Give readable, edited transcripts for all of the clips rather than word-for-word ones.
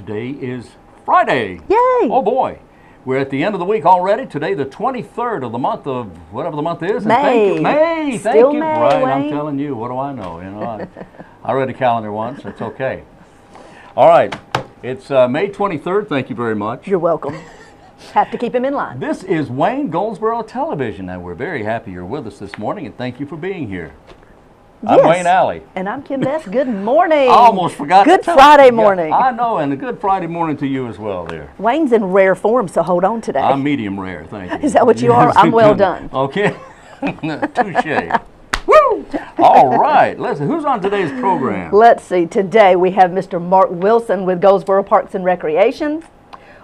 Today is Friday. Yay! Oh boy. We're at the end of the week already. Today, the 23rd of the month of whatever the month is. May. And thank you. May. Still Thank you. May, Right. Wayne. I'm telling you. What do I know? You know, I read a calendar once. It's okay. All right. It's May 23rd. Thank you very much. You're welcome. Have to keep him in line. This is Wayne Goldsboro Television, and we're very happy you're with us this morning, and thank you for being here. Yes. I'm Wayne Alley. And I'm Kim Bess. Good morning. I almost forgot Good to tell Friday you. morning. Yeah, I know, and a good Friday morning to you as well there. Wayne's in rare form, so hold on today. I'm medium rare, thank you. Is that what you are? I'm well done. Okay. Touche. Woo! All right. Listen, who's on today's program? Let's see. Today we have Mr. Mark Wilson with Goldsboro Parks and Recreation.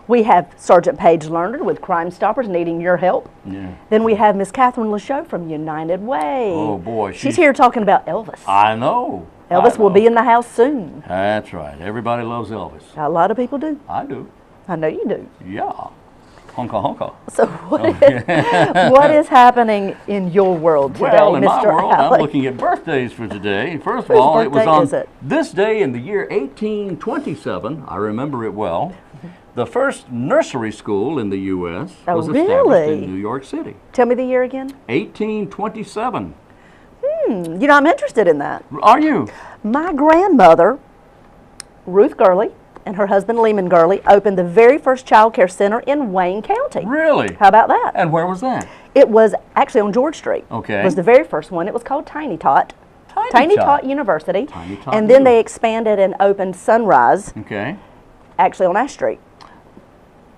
We have Sergeant Paige Lerner with Crime Stoppers needing your help. Yeah. Then we have Miss Catherine LeChot from United Way. Oh, boy. She's here talking about Elvis. I know. Elvis will be in the house soon. That's right. Everybody loves Elvis. A lot of people do. I do. I know you do. Yeah. Honka honka. So what is happening in your world today, Well, in my Mr. world, Alex? I'm looking at birthdays for today. First of Whose all, it was birthday on is it? this day in the year 1827. I remember it well. The first nursery school in the U.S. Oh, was established really? in New York City. Tell me the year again. 1827. You know, I'm interested in that. Are you? My grandmother, Ruth Gurley, and her husband, Lehman Gurley, opened the very first child care center in Wayne County. Really? How about that? And where was that? It was actually on George Street. Okay. It was the very first one. It was called Tiny Tot. Tiny Tot University. Tiny Tot And then U. they expanded and opened Sunrise, Okay. actually on Ash Street.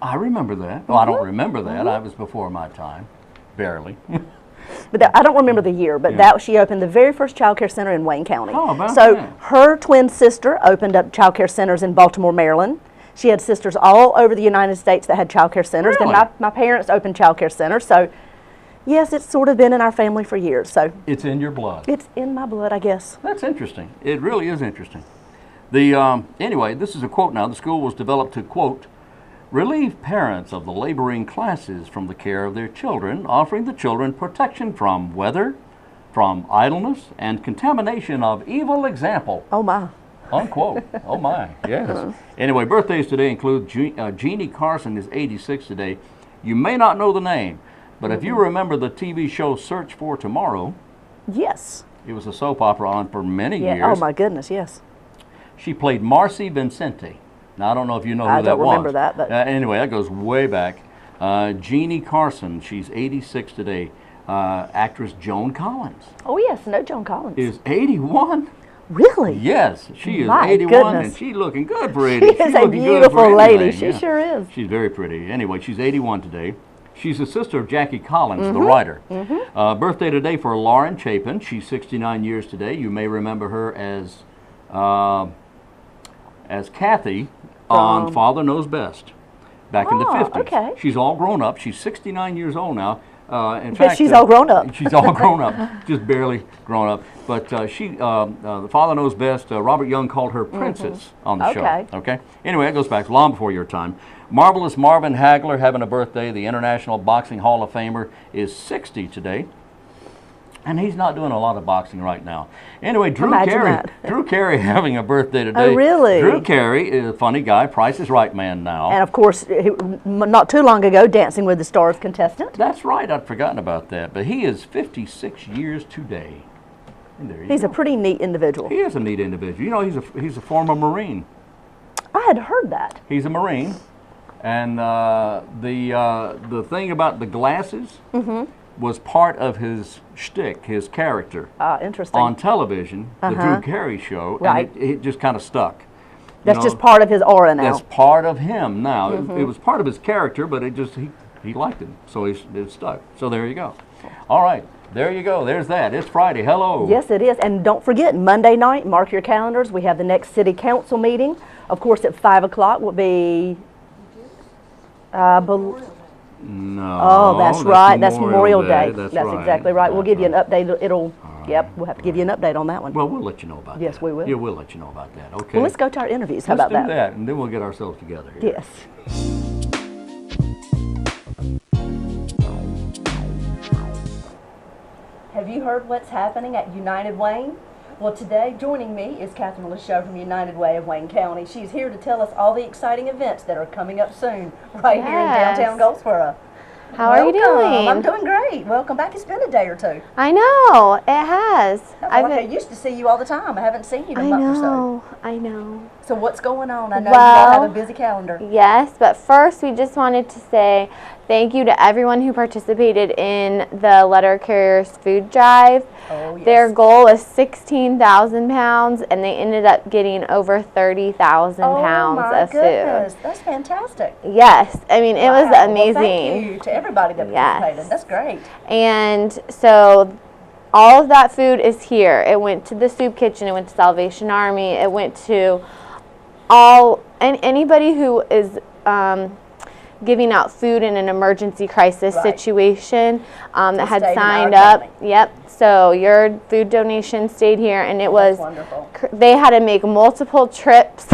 I remember that. Well, I don't remember that. I was before my time. Barely. But I don't remember the year, but that she opened the very first child care center in Wayne County. Oh, about so that. her twin sister opened up child care centers in Baltimore, Maryland. She had sisters all over the United States that had child care centers. Really? Then my parents opened child care centers. So yes, it's sort of been in our family for years. So It's in your blood. it's in my blood, I guess. That's interesting. It really is interesting. The anyway, this is a quote now. The school was developed to, quote, relieve parents of the laboring classes from the care of their children, offering the children protection from weather, from idleness, and contamination of evil example. Oh my. Unquote. Oh my, yes. Anyway, birthdays today include Jeannie Carson is 86 today. You may not know the name, but if you remember the TV show Search for Tomorrow, Yes. it was a soap opera on for many Yeah. years. Oh my goodness, yes. She played Marcy Vincente. Now, I don't know if you know who I that was. don't remember that, but anyway, that goes way back. Jeannie Carson, she's 86 today. Actress Joan Collins oh yes, no Joan Collins. is 81. Really? Yes, she is My 81, goodness. and she's looking good for 80. She She's is a looking good beautiful for lady. anything, She yeah. sure is. She's very pretty. Anyway, she's 81 today. She's the sister of Jackie Collins, the writer. Birthday today for Lauren Chapin. She's 69 years today. You may remember her as Kathy on Father Knows Best back in the 50s. Okay. She's all grown up. She's 69 years old now. In Yes, fact, she's all grown up. She's all grown up, just barely grown up. But the Father Knows Best, Robert Young called her Princess on the Okay. show. Okay. Anyway, it goes back long before your time. Marvelous Marvin Hagler having a birthday. The International Boxing Hall of Famer is 60 today. And he's not doing a lot of boxing right now. Anyway, Drew Imagine Carey. that. Drew Carey having a birthday today. Oh, really? Drew Carey is a funny guy, Price is Right man now. And of course, not too long ago, Dancing with the Stars contestant. That's right, I'd forgotten about that. But he is 56 years today. And there you He's go. a pretty neat individual. He is a neat individual. You know, he's a former Marine. I had heard that. He's a Marine. And the thing about the glasses was part of his shtick, his character. Interesting. On television, the Drew Carey show, Right. and it just kind of stuck. That's You know, just part of his aura now. That's part of him now. It was part of his character, but it just he liked it, so it stuck. So there you go. All right, there you go. There's that. It's Friday. Hello. Yes, it is. And don't forget, Monday night, mark your calendars. We have the next city council meeting. Of course, at 5 o'clock will be. No. Oh, that's right. That's Memorial Day. That's That's right. exactly right. We'll That's give you an right. update. Yep, we'll have to give you an update on that one. Well, we'll let you know about that. Yes, we will. Yeah, we'll let you know about that. Okay. Well, let's go to our interviews. How Let's about do that, and then we'll get ourselves together here. Yes. Have you heard what's happening at United Wayne? Well, today joining me is Catherine LeChot from United Way of Wayne County. She's here to tell us all the exciting events that are coming up soon right here in downtown Goldsboro. How are you doing? I'm doing great. Welcome back. It's been a day or two. I know, it has. I used to see you all the time. I haven't seen you in a month or so. I know. So what's going on? I know you all have a busy calendar. Yes, but first we just wanted to say thank you to everyone who participated in the Letter Carriers Food Drive. Oh, yes. Their goal is 16,000 pounds, and they ended up getting over 30,000 pounds of goodness. food. That's fantastic. Yes, I mean, it was amazing. Well, thank you to everybody that participated. Yes. That's great. And so all of that food is here. It went to the soup kitchen, it went to Salvation Army, it went to anybody who is giving out food in an emergency crisis situation that had signed up. Yep. So your food donation stayed here, and it was wonderful. They had to make multiple trips,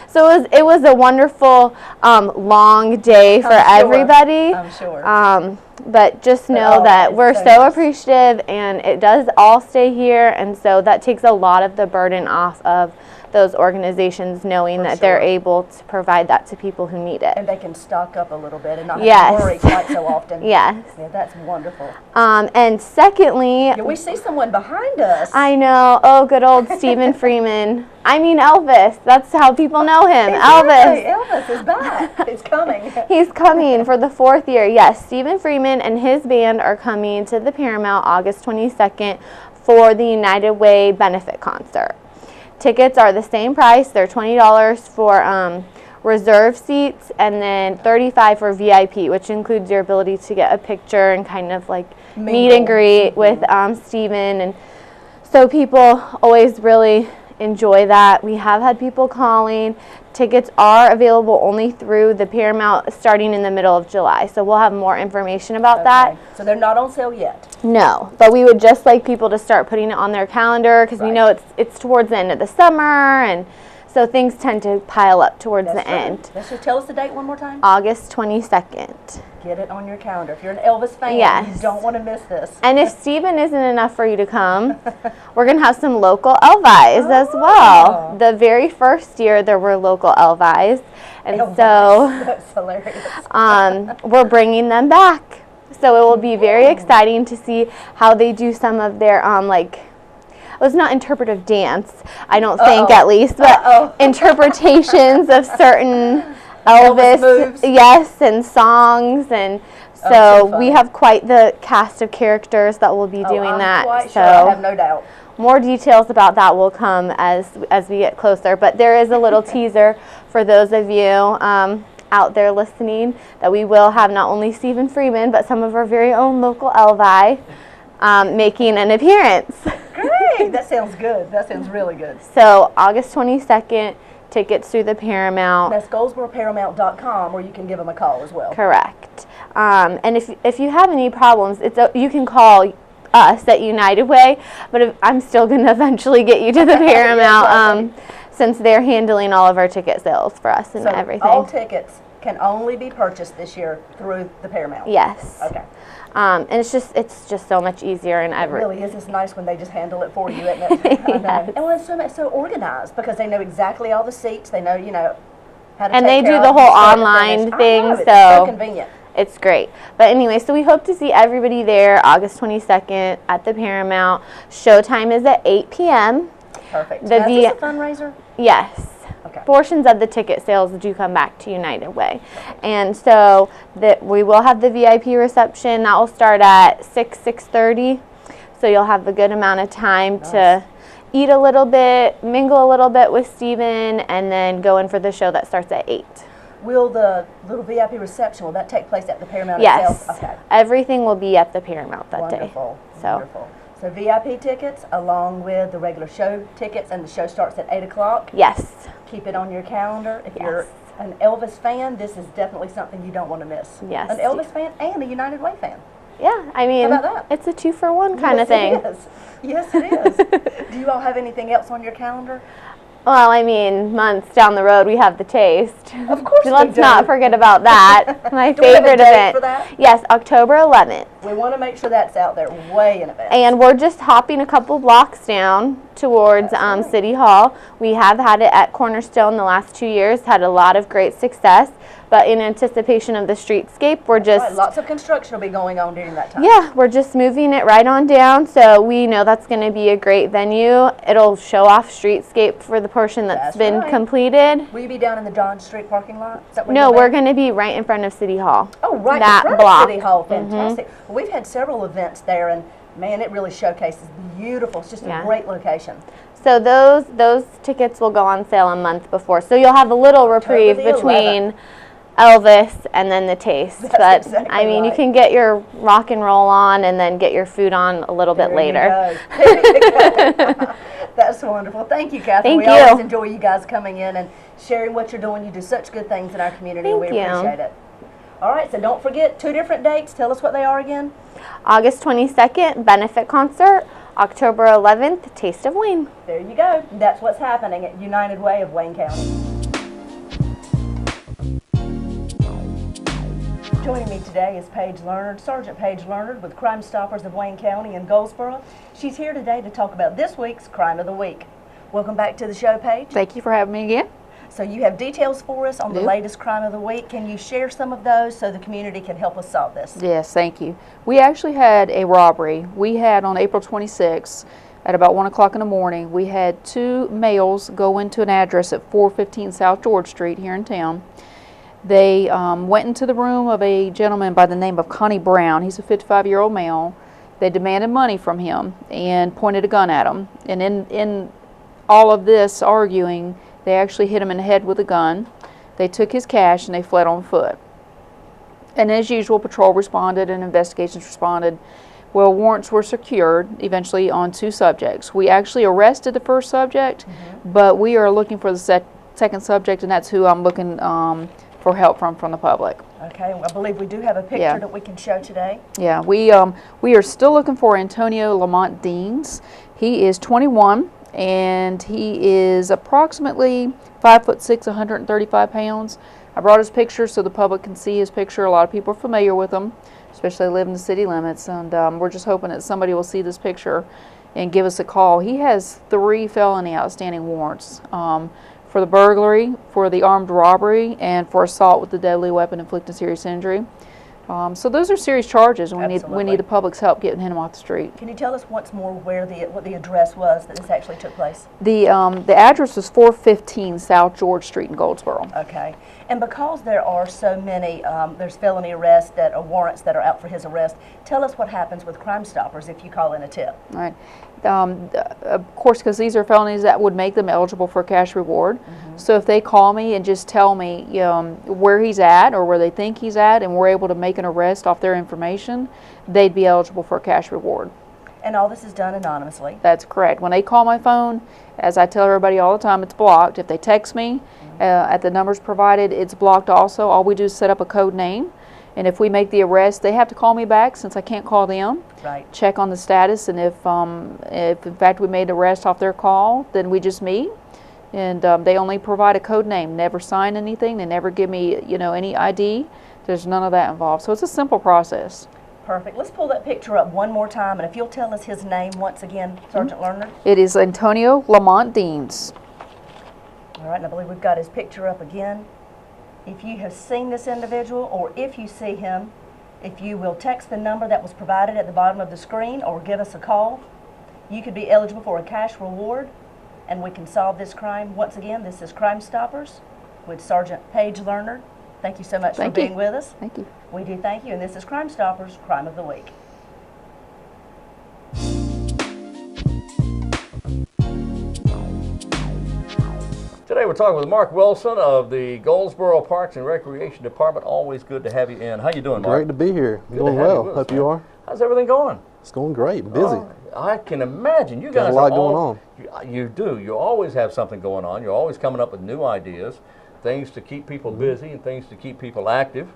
so it was a wonderful long day for everybody. I'm sure. But just know that we're so appreciative, and it does all stay here, and so that takes a lot of the burden off of those organizations, knowing that they're able to provide that to people who need it. And they can stock up a little bit and not have to worry quite so often. Yes. Yeah, that's wonderful. And secondly, yeah, we see someone behind us. I know. Oh, good old Stephen Freeman. I mean Elvis. That's how people know him. Exactly. Elvis is back. He's coming. He's coming for the 4th year. Yes, Stephen Freeman and his band are coming to the Paramount August 22nd for the United Way benefit concert. Tickets are the same price. They're $20 for reserve seats, and then $35 for VIP, which includes your ability to get a picture and kind of like meet and greet with Stephen. And so people always really enjoy that. We have had people calling. Tickets are available only through the Paramount starting in the middle of July. So we'll have more information about that. So they're not on sale yet? No, but we would just like people to start putting it on their calendar, because we know it's towards the end of the summer, and so things tend to pile up towards the end. So tell us the date one more time. August 22nd. Get it on your calendar. If you're an Elvis fan, you don't want to miss this. And if Stephen isn't enough for you to come, we're going to have some local Elvis as well. The very first year there were local Elvis, and so that's hilarious. We're bringing them back. So it will be very exciting to see how they do some of their well, it's not interpretive dance, I don't think, at least, but interpretations of certain Elvis moves. Yes, and songs, and so we have quite the cast of characters that will be doing that. Quite so sure, I have no doubt. More details about that will come as we get closer, but there is a little teaser for those of you out there listening that we will have not only Stephen Freeman, but some of our very own local Elvi making an appearance. Great, that sounds good. That sounds really good. So August 22nd, tickets through the Paramount. That's GoldsboroParamount.com, where you can give them a call as well. Correct. And if you have any problems, you can call us at United Way, but I'm still going to eventually get you to the Paramount since they're handling all of our ticket sales for us and everything. All tickets can only be purchased this year through the Paramount. Yes. Okay. And it's just so much easier and It really is. It's nice when they just handle it for you, isn't it? Yes. And it's so organized, because they know exactly all the seats. They know, how to and take they do care the of whole start to online finish. thing, I know, it's so convenient. It's great. But anyway, so we hope to see everybody there August 22nd at the Paramount. Showtime is at 8 p.m. Perfect. Now, is this a fundraiser? Yes. Okay. Portions of the ticket sales do come back to United Way. And so we will have the VIP reception. That will start at 6:30. So you'll have a good amount of time to eat a little bit, mingle a little bit with Stephen, and then go in for the show that starts at 8. Will the little VIP reception, will that take place at the Paramount yes. itself? Okay. Everything will be at the Paramount that day. Wonderful. So VIP tickets along with the regular show tickets, and the show starts at 8 o'clock? Yes. Keep it on your calendar. If you're an Elvis fan, this is definitely something you don't want to miss. Yes. An Elvis fan and a United Way fan. Yeah, I mean, how about that? It's a 2-for-1 kind of thing. It is. Yes, it is. Do you all have anything else on your calendar? Well, I mean, months down the road, we have the taste. Of course we do. Let's not forget about that. My Do we have a favorite date event. for that? Yes, October 11th. We want to make sure that's out there way in advance. And we're just hopping a couple blocks down towards City Hall. We have had it at Cornerstone the last 2 years, had a lot of great success. But in anticipation of the streetscape, we're just... Right, lots of construction will be going on during that time. Yeah, we're just moving it right on down, so we know that's going to be a great venue. It'll show off streetscape for the portion that's been completed. Will you be down in the John Street parking lot? Is that where No, we're going to be right in front of City Hall. Oh, right that in front block. of City Hall. Fantastic. Well, we've had several events there, and man, it really showcases beautiful. It's just a great location. So those tickets will go on sale a month before. So you'll have a little reprieve between Elvis and then the taste. That's but I mean, you can get your rock and roll on and then get your food on a little bit later. That's wonderful. Thank you, Catherine. Thank we you. always enjoy you guys coming in and sharing what you're doing. You do such good things in our community. Thank we you. appreciate it. All right, so don't forget 2 different dates. Tell us what they are again. August 22nd, benefit concert. October 11th, Taste of Wayne. There you go. That's what's happening at United Way of Wayne County. Joining me today is Paige Leonard, Sergeant Paige Leonard with Crime Stoppers of Wayne County in Goldsboro. She's here today to talk about this week's Crime of the Week. Welcome back to the show, Paige. Thank you for having me again. So you have details for us on the latest Crime of the Week. Can you share some of those so the community can help us solve this? Yes, thank you. We actually had a robbery. We had on April 26th at about 1 o'clock in the morning, we had 2 males go into an address at 415 South George Street here in town. They went into the room of a gentleman by the name of Connie Brown. He's a 55-year-old male. They demanded money from him and pointed a gun at him. And in all of this arguing, they actually hit him in the head with a gun. They took his cash and they fled on foot. And as usual, patrol responded and investigations responded. Well, warrants were secured eventually on 2 subjects. We actually arrested the first subject, but we are looking for the second subject, and that's who I'm looking for help from the public. Okay, I believe we do have a picture that we can show today. Yeah, we are still looking for Antonio Lamont Deans. He is 21. And he is approximately 5'6", 135 pounds. I brought his picture so the public can see his picture. A lot of people are familiar with him, especially live in the city limits. And we're just hoping that somebody will see this picture and give us a call. He has 3 felony outstanding warrants for the burglary, for the armed robbery, and for assault with a deadly weapon inflicting serious injury. So those are serious charges, and we need the public's help getting him off the street. Can you tell us once more where what the address was that this actually took place? The address was 415 South George Street in Goldsboro. Okay, and because there are so many, there's felony arrests that are warrants that are out for his arrest. Tell us what happens with Crime Stoppers if you call in a tip. All right. Of course, because these are felonies, that would make them eligible for a cash reward. So if they call me and just tell me where he's at or where they think he's at, and we're able to make an arrest off their information, they'd be eligible for a cash reward. And all this is done anonymously? That's correct. When they call my phone, as I tell everybody all the time, it's blocked. If they text me at the numbers provided, it's blocked also. All we do is set up a code name. And if we make the arrest, they have to call me back since I can't call them. Right. Check on the status, and if in fact we made the arrest off their call, then we just meet. And they only provide a code name, never sign anything. They never give me, any ID. There's none of that involved. So it's a simple process. Perfect. Let's pull that picture up one more time, and if you'll tell us his name once again, Sergeant Lerner. It is Antonio Lamont Deans. All right, and I believe we've got his picture up again. If you have seen this individual, or if you see him, if you will text the number that was provided at the bottom of the screen or give us a call, you could be eligible for a cash reward, and we can solve this crime. Once again, this is Crime Stoppers with Sergeant Paige Lerner. Thank you so much for being with us. Thank you. We do thank you, and this is Crime Stoppers, Crime of the Week. Today we're talking with Mark Wilson of the Goldsboro Parks and Recreation Department. Always good to have you in. How you doing, Mark? Great to be here. Good Doing well. Hope you are. How's everything going? It's going great. Busy. I can imagine. You Got guys a lot are going on. You do. You always have something going on. You're always coming up with new ideas, things to keep people busy and things to keep people active.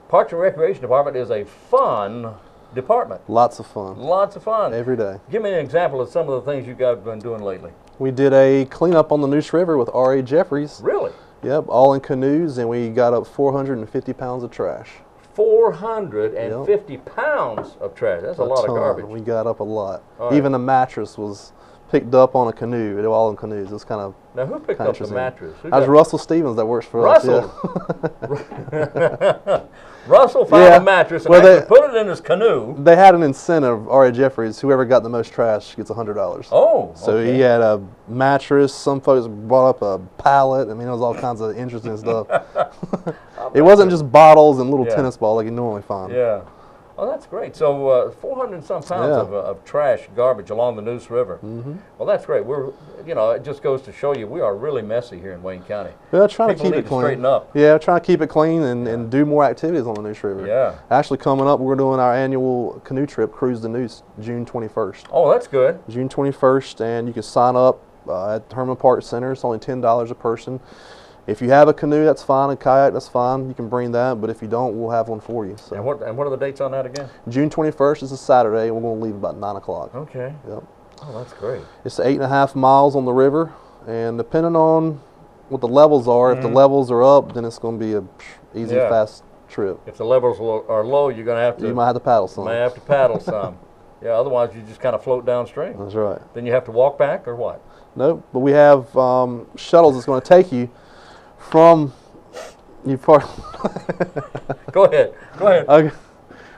Parks and Recreation Department is a fun department. Lots of fun. Lots of fun. Every day. Give me an example of some of the things you guys have been doing lately. We did a cleanup on the Neuse River with R.A. Jeffries. Really? Yep, all in canoes, and we got up 450 pounds of trash. 450 pounds of trash. That's a lot of ton. garbage. We got up a lot. All right. Even the mattress was picked up on a canoe. They were all in canoes. It was kind of Now, who picked up the mattress? Who That was got- Russell Stevens that works for Russell? us. Yeah. Russell found Yeah. a mattress and Well, actually put it in his canoe. They had an incentive, R.A. Jeffries, whoever got the most trash gets $100. Oh, So okay. he had a mattress. Some folks brought up a pallet. I mean, it was all kinds of interesting stuff. It wasn't just bottles and little Yeah. tennis balls like you normally find. Yeah. Oh, that's great. So 400 and some pounds Yeah. of trash, garbage along the Neuse River. Mm-hmm. Well, that's great. We're, it just goes to show you we are really messy here in Wayne County. Well, trying to People keep need it to clean. straighten up. Yeah, trying to keep it clean and do more activities on the Neuse River. Yeah. Actually, coming up, we're doing our annual canoe trip, Cruise the Neuse, June 21st. Oh, that's good. June 21st, and you can sign up at Herman Park Center. It's only $10 a person. If you have a canoe, that's fine. A kayak, that's fine. You can bring that, but if you don't, we'll have one for you. So And what are the dates on that again? June 21st is a Saturday, and we're going to leave about 9 o'clock. Okay. Yep. Oh, that's great. It's 8.5 miles on the river, and depending on what the levels are, if the levels are up, then it's going to be a easy, Yeah. fast trip. If the levels are low, you're going to have to You might have to paddle some. may have to paddle some. Yeah, otherwise you just kind of float downstream. That's right. Then you have to walk back or what? Nope, but we have shuttles that's going to take you from you part. Go ahead. Go ahead. Okay.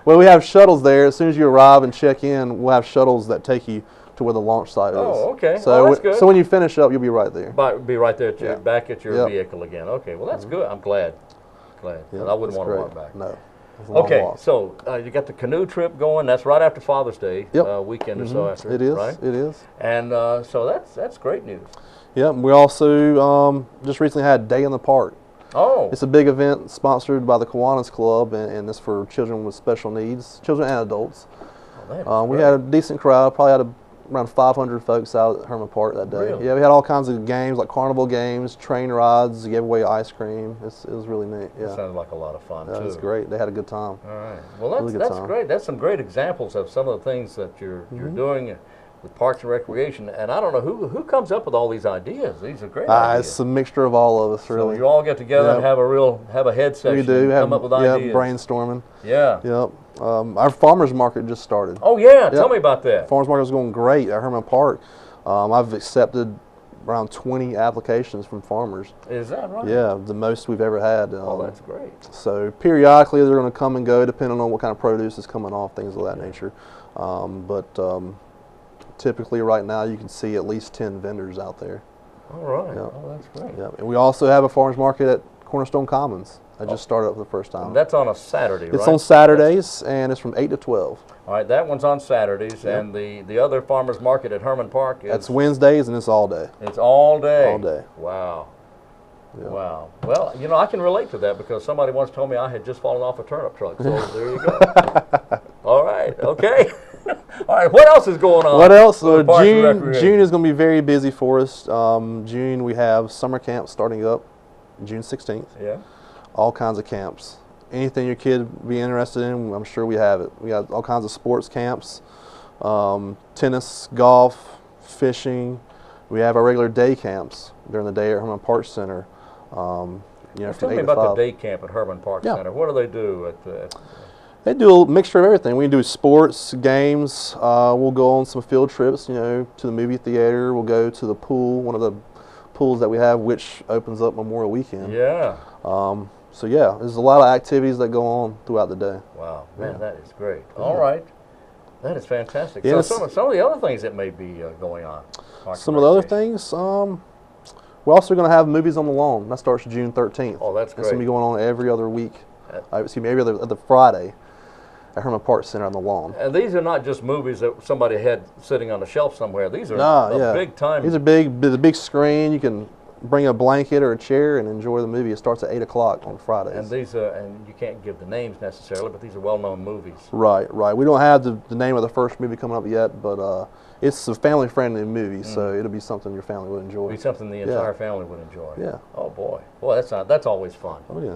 Well, we have shuttles there. As soon as you arrive and check in, we'll have shuttles that take you to where the launch site is. Oh, okay. So, Well, that's good. so when you finish up, you'll be right there. Be right there at your, Yeah. back at your Yep. vehicle again. Okay, well that's good. I'm glad. Glad. Yeah, I wouldn't it's want to great. walk back. No. It's a long Okay, walk. so you got the canoe trip going. That's right after Father's Day Yep. weekend or so after. It is. Right? It is. And so that's great news. Yeah. We also just recently had Day in the Park. Oh. It's a big event sponsored by the Kiwanis Club, and it's for children with special needs, children and adults. Oh, that is We great. had a decent crowd. Probably had around 500 folks out at Herman Park that day. Really? Yeah, we had all kinds of games like carnival games, train rides, gave away ice cream. It was really neat. That Yeah, sounded like a lot of fun yeah, it too. was great. They had a good time. All right. Well, that's Really good that's time. great. That's some great examples of some of the things that you're doing with Parks and Recreation. And I don't know who comes up with all these ideas. These are great ideas. It's a mixture of all of us, So really. you all get together and Yep. have a head session. We do and have come up with ideas. brainstorming. Yeah. Yep. Our farmers market just started. Oh yeah. Yep. Tell me about that. Farmers market is going great at Herman Park. I've accepted around 20 applications from farmers. Is that right? Yeah, the most we've ever had. Oh, that's great. So periodically they're going to come and go depending on what kind of produce is coming off, things of that nature. But typically right now you can see at least 10 vendors out there. All right. Yeah. Oh, that's great. Yeah. And we also have a farmers market at Cornerstone Commons. I just started up for the first time. And that's on a Saturday, right? It's on Saturdays and it's from 8 to 12. All right, that one's on Saturdays, Yep. and the other farmers market at Herman Park is That's Wednesdays and it's all day. it's all day. All day. Wow. Yeah. Wow. Well, I can relate to that because somebody once told me I had just fallen off a turnip truck. So there you go. All right. Okay. All right. What else is going on? What else? with Parks and June Recreation? is going to be very busy for us. June we have summer camp starting up June 16th. Yeah. All kinds of camps. Anything your kid would be interested in, I'm sure we have it. We got all kinds of sports camps, tennis, golf, fishing. We have our regular day camps during the day at Herman Park Center. From Tell 8 me to about 5. the day camp at Herman Park Yeah. Center. What do they do at They do a mixture of everything. We do sports, games. We'll go on some field trips, to the movie theater. We'll go to the pool, one of the pools that we have, which opens up Memorial Weekend. Yeah. So yeah, there's a lot of activities that go on throughout the day. Wow, man, that is great. All right, that is fantastic. Yeah, So some of the other things that may be going on. Parks Some and of the other Recreation. things, we're also going to have movies on the lawn. That starts June 13th. Oh, that's It's going to great. be going on every other week. Every other Friday at Herman Park Center on the lawn. And these are not just movies that somebody had sitting on a shelf somewhere. These are Yeah. big time. These are big, the big screen. You can bring a blanket or a chair and enjoy the movie. It starts at 8 o'clock on Fridays. and these and you can't give the names necessarily, but these are well-known movies. Right. We don't have the name of the first movie coming up yet, but it's a family-friendly movie, so it'll be something your family would enjoy. It'd be something the entire family would enjoy. Yeah. Oh boy, that's always fun. Oh yeah.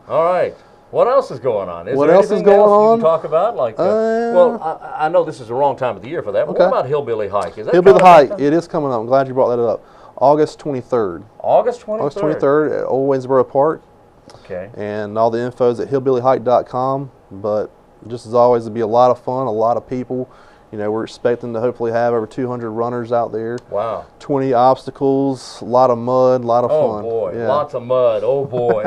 All right. What else is going on? What there else is anything going else you on? can talk about? Like, well, I know this is the wrong time of the year for that. But Okay. what about Hillbilly Hike? Is that Hillbilly coming up Hike. then? It is coming up. I'm glad you brought that up. August 23rd. August 23rd. August 23rd at Old Waynesboro Park. Okay. And all the info is at hillbillyhike.com. But just as always, it'll be a lot of fun, a lot of people. You know, we're expecting to hopefully have over 200 runners out there. Wow. 20 obstacles, a lot of mud, a lot of fun. Oh boy, Yeah. lots of mud. Oh boy.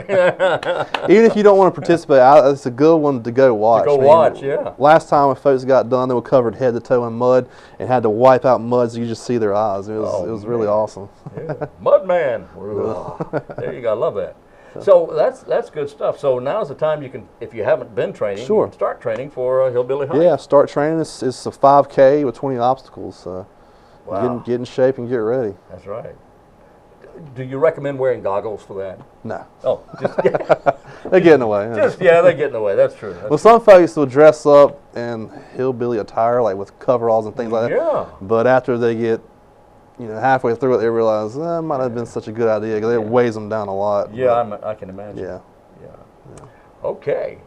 Even if you don't want to participate, it's a good one to go watch. To go watch, yeah. Last time when folks got done, they were covered head to toe in mud and had to wipe out mud so you just see their eyes. It was really awesome. Yeah. Mud man. There you go. I love that. So that's good stuff. So now's the time you can, if you haven't been training, Sure. you can start training for a hillbilly hike. Yeah, start training. It's a 5K with 20 obstacles. So Wow. get in shape and get ready. That's right. Do you recommend wearing goggles for that? No, Oh, just, they get in the way. they get in the way. That's true. Well, some folks will dress up in hillbilly attire, like with coveralls and things like that. Yeah. But after they get, halfway through it, they realize that might not have been such a good idea because it weighs them down a lot. Yeah, I can imagine. Yeah. Yeah. Okay.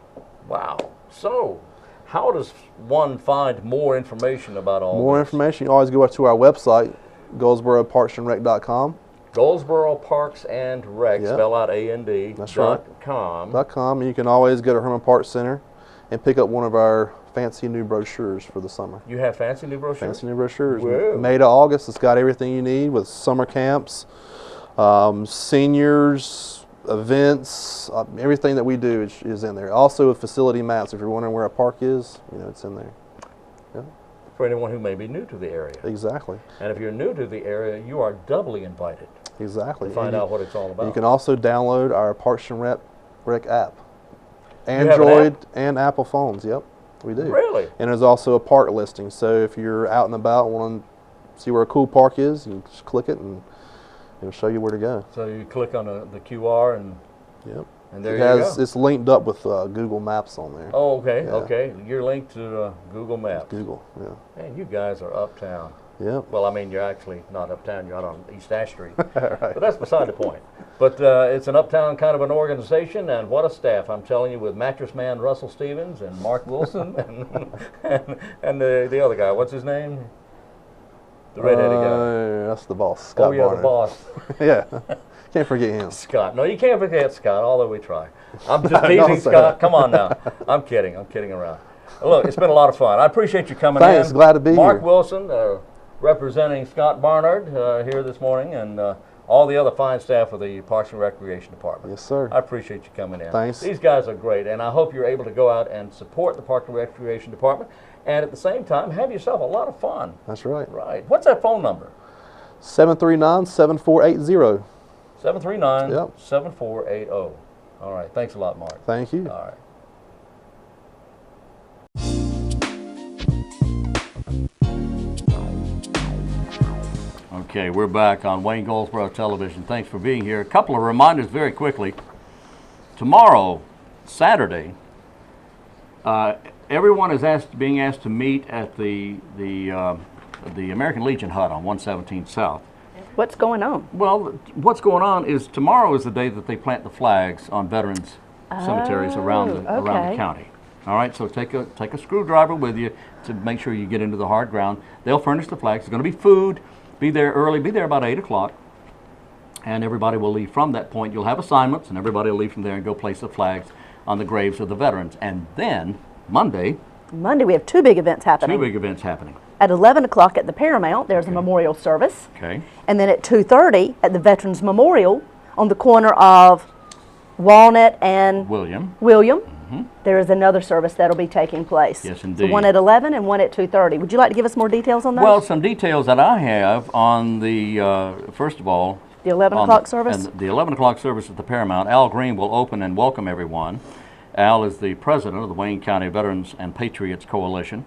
Wow. So, how does one find more information about all More this? information, you always go to our website, GoldsboroParksandRec.com. Goldsboro Parks and Rec, Yep. spell out A-N-D, That's right. .com. .com. And you can always go to Herman Park Center and pick up one of our fancy new brochures for the summer. You have fancy new brochures? Fancy new brochures. Whoa. May to August, it's got everything you need with summer camps, seniors, events, everything that we do is in there. Also with facility maps, if you're wondering where a park is, it's in there. Yeah. For anyone who may be new to the area. Exactly. And if you're new to the area, you are doubly invited Exactly. to find And out what it's all about. you can also download our Parks and Rec app. have an Android and Apple phones, yep, we do. Really? And there's also a park listing, so if you're out and about and want to see where a cool park is, you just click it and it'll show you where to go. So you click on the QR and Yep. there you go. It's linked up with Google Maps on there. Oh, okay, Yeah. okay. You're linked to Google Maps. Google, yeah. Man, you guys are uptown. Yep. Well, I mean, you're actually not uptown. You're out on East Ash Street. Right. But that's beside the point. But it's an uptown kind of an organization, and what a staff. I'm telling you, with Mattress Man Russell Stevens and Mark Wilson and the other guy. What's his name? The redheaded guy. That's the boss, Scott Oh, yeah, Barnard. the boss. Yeah. Can't forget him. Scott. No, you can't forget Scott, although we try. I'm just Don't teasing say Scott. that. Come on now. I'm kidding around. Look, it's been a lot of fun. I appreciate you coming in. Thanks, glad to be Mark here. Wilson, representing Scott Barnard here this morning, and all the other fine staff of the Parks and Recreation Department. Yes, sir. I appreciate you coming in. Thanks. These guys are great, and I hope you're able to go out and support the Parks and Recreation Department, and at the same time, have yourself a lot of fun. That's right. Right. What's that phone number? 739-7480. 739-7480. All right. Thanks a lot, Mark. Thank you. All right. Okay, we're back on Wayne Goldsboro Television. Thanks for being here. A couple of reminders very quickly. Tomorrow, Saturday, everyone is being asked to meet at the American Legion hut on 117 South. What's going on? Well, what's going on is tomorrow is the day that they plant the flags on veterans cemeteries around the county. All right, so take a screwdriver with you to make sure you get into the hard ground. They'll furnish the flags. There's going to be food. Be there early. Be there about 8 o'clock. And everybody will leave from that point. You'll have assignments, and everybody will leave from there and go place the flags on the graves of the veterans. And then, Monday, We have two big events happening. two big events happening. At 11 o'clock at the Paramount, there's a memorial service. Okay. And then at 2:30 at the Veterans Memorial on the corner of Walnut and William. there is another service that'll be taking place. Yes, So indeed. one at 11 and one at 2:30. Would you like to give us more details on those? Well, some details that I have on the, first of all, the 11 o'clock service? And the 11 o'clock service at the Paramount. Al Green will open and welcome everyone. Al is the president of the Wayne County Veterans and Patriots Coalition.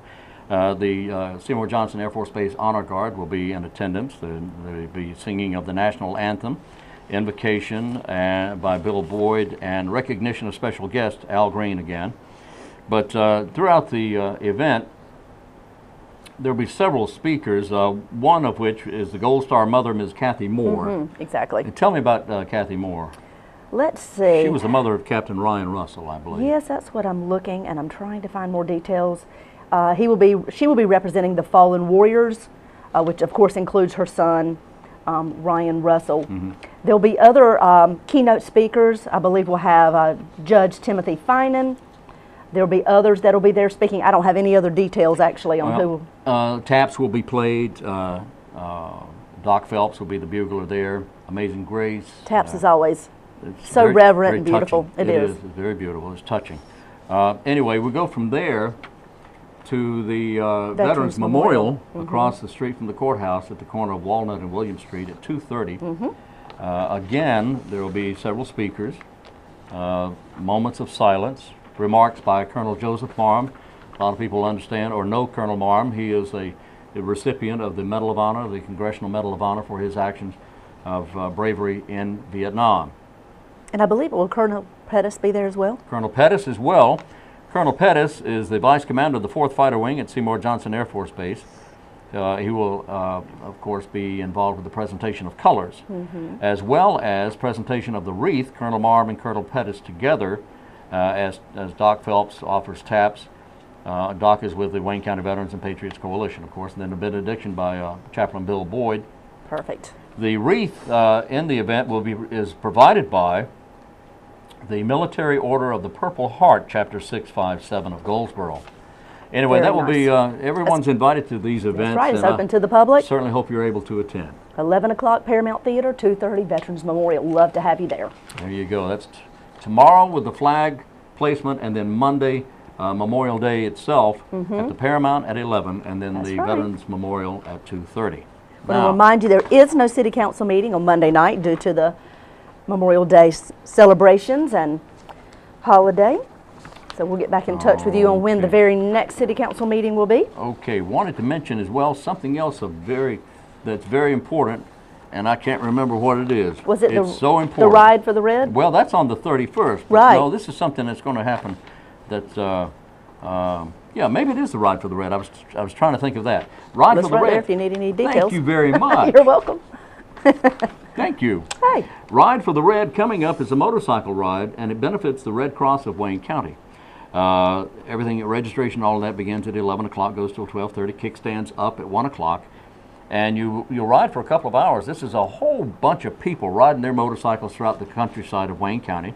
The Seymour Johnson Air Force Base Honor Guard will be in attendance. They'll be singing of the national anthem, invocation by Bill Boyd, and recognition of special guest Al Green again. But throughout the event, there will be several speakers, one of which is the Gold Star mother, Ms. Kathy Moore. Exactly. Tell me about Kathy Moore. Let's see. She was the mother of Captain Ryan Russell, I believe. Yes, that's what I'm looking, and I'm trying to find more details. She will be representing the fallen warriors, which of course includes her son, Ryan Russell. There'll be other keynote speakers. I believe we'll have Judge Timothy Finan. There'll be others that'll be there speaking. I don't have any other details actually on who. Taps will be played. Doc Phelps will be the bugler there. Amazing Grace. Taps is always It's so very, reverent very and beautiful. touching. It is. It's very beautiful. It's touching. Anyway, we go from there to the Veterans Memorial across the street from the courthouse at the corner of Walnut and William Street at 2:30. Again, there will be several speakers, moments of silence, remarks by Colonel Joseph Marm. A lot of people understand or know Colonel Marm. He is a recipient of the Medal of Honor, the Congressional Medal of Honor, for his actions of bravery in Vietnam. And I believe, will Colonel Pettis be there as well? Colonel Pettis as well. Colonel Pettis is the Vice Commander of the 4th Fighter Wing at Seymour Johnson Air Force Base. He will, of course, be involved with the presentation of colors, as well as presentation of the wreath. Colonel Marm and Colonel Pettis together, as Doc Phelps offers taps. Doc is with the Wayne County Veterans and Patriots Coalition, of course, and then a benediction by Chaplain Bill Boyd. Perfect. The wreath in the event is provided by the Military Order of the Purple Heart, Chapter 657 of Goldsboro. Anyway, Very that will be, everyone's invited to these events. That's right, it's and open to the public. Certainly hope you're able to attend. 11 o'clock Paramount Theater, 2:30 Veterans Memorial. Love to have you there. There you go. That's tomorrow with the flag placement, and then Monday, Memorial Day itself at the Paramount at 11, and then That's the right. Veterans Memorial at 2:30. I want to remind you there is no City Council meeting on Monday night due to the Memorial Day celebrations and holiday. So we'll get back in touch with you on when the Okay. very next City Council meeting will be. Okay, wanted to mention as well something else that's very important, and I can't remember what it is. Was it it's so the important. Ride for the Red? Well, that's on the 31st. But Right. no, this is something that's going to happen. That's yeah, maybe it is the Ride for the Red. I was trying to think of that. Ride List for the right Red. there if you need any details. Thank you very much. You're welcome. Thank you. Hey. Ride for the Red coming up is a motorcycle ride, and it benefits the Red Cross of Wayne County. Everything, registration, all of that begins at 11 o'clock, goes till 12:30. Kickstands up at 1 o'clock. And you'll ride for a couple of hours. This is a whole bunch of people riding their motorcycles throughout the countryside of Wayne County.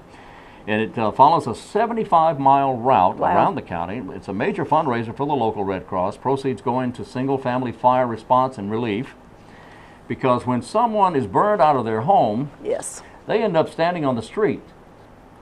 And it follows a 75-mile route around the county. It's a major fundraiser for the local Red Cross. Proceeds going to single-family fire response and relief. Because when someone is burned out of their home, Yes. they end up standing on the street.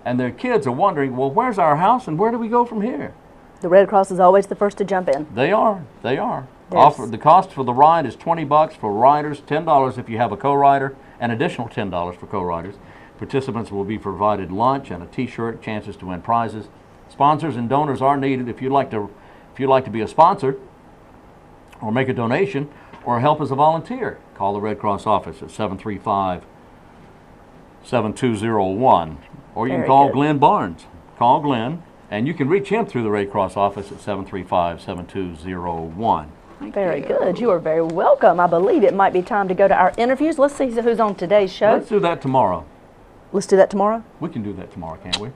And their kids are wondering, well, where's our house and where do we go from here? The Red Cross is always the first to jump in. They are. They are. There's- The cost for the ride is $20 for riders, $10 if you have a co-rider, an additional $10 for co-riders. Participants will be provided lunch and a T-shirt, chances to win prizes. Sponsors and donors are needed. If you'd like to be a sponsor, or make a donation, or help as a volunteer, call the Red Cross office at 735-7201, or you can Very call good. Glenn Barnes. Call Glenn, and you can reach him through the Red Cross office at 735-7201. Very good. You are very welcome. I believe it might be time to go to our interviews. Let's see who's on today's show. Let's do that tomorrow. Let's do that tomorrow. We can do that tomorrow, can't we?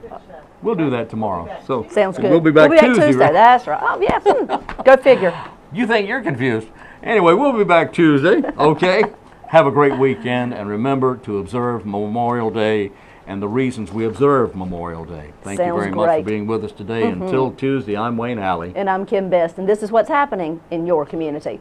We'll do that tomorrow. So Sounds good. We'll be back Tuesday. right? That's right. Oh, yeah. Go figure. You think you're confused. Anyway, we'll be back Tuesday, okay? Have a great weekend, and remember to observe Memorial Day and the reasons we observe Memorial Day. Thank you Sounds very much great. for being with us today. Until Tuesday, I'm Wayne Alley. And I'm Kim Best, and this is what's happening in your community.